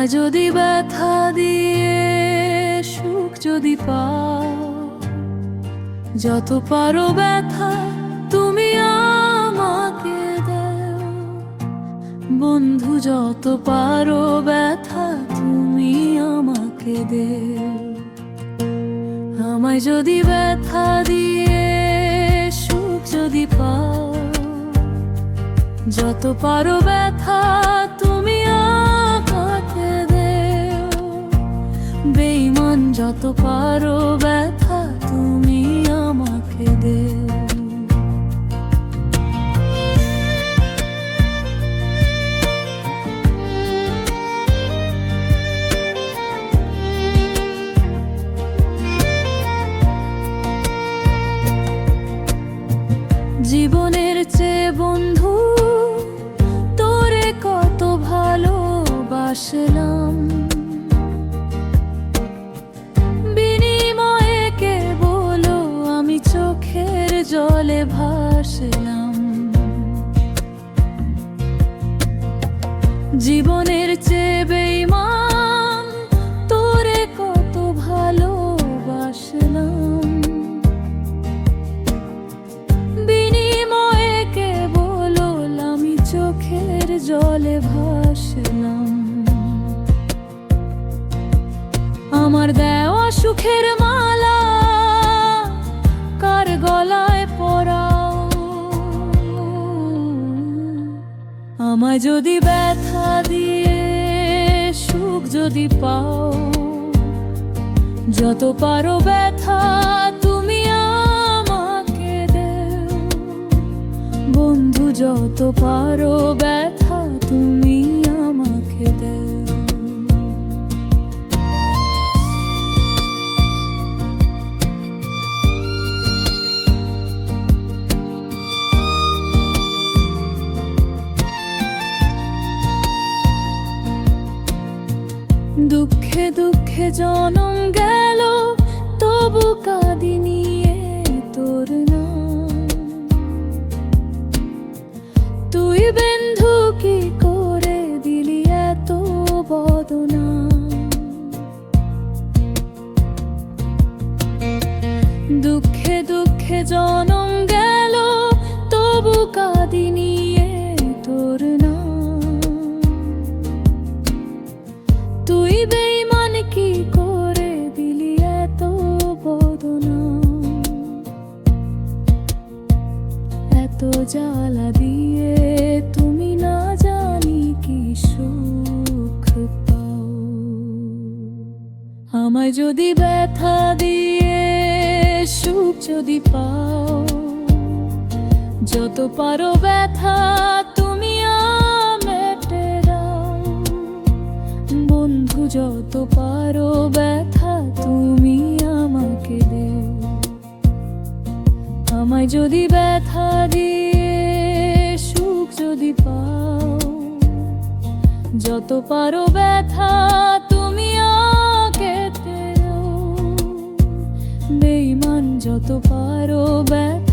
আমায় যদি ব্যথা দিয়ে সুখ যদি পাও, যত পারো ব্যথা তুমি আমাকে দাও। বন্ধু যত পারো ব্যথা তুমি আমাকে দেও। আমায় যদি ব্যথা দিয়ে সুখ যদি পাও, যত পারো ব্যথা তুমি আমাকে দেও। বেঈমান যত পারো ব্যথা তুমি আমাকে দেও। জীবনের চেয়ে বন্ধু তোরে কত ভালোবাসলাম, বিনিময়ে কেবল আমি চোখের জলে ভাসলাম। জীবনের চেয়ে বেঈমান তোরে কত ভালোবাসলাম, চোখের জলে ভাসলাম। আমার দেওয়া সুখের মালা কার গলায় পরাও। আমায় যদি ব্যথা দিয়ে সুখ যদি পাও, যত পারো ব্যথা তুমি আমাকে দেও। বন্ধু যত পারো ব্যথা তুমি আমাকে দেও। দুঃখে দুঃখে জনম গেল তবু কাঁদিনি তোর নাম। তুই বন্ধু কি করে দিলি এত বদনাম। দুঃখে দুঃখে জনম গেল তবু কাঁদিনি তোর নাম। তুই বেঈমান কি করে দিলি এত বদনাম। এত জ্বালা দিয়ে তুমি না জানি কি সুখ পাও। আমায় যদি ব্যথা দিয়ে সুখ যদি পাও, যত পারো ব্যথা তুমি মেটে দাও। বন্ধু যত পারো ব্যথা তুমি আমাকে দেও। আমায় যদি ব্যথা দিয়ে সুখ যদি পাও, যত পারো ব্যথা তুমি আমাকে দেও। বেঈমান যত পারো ব্যথা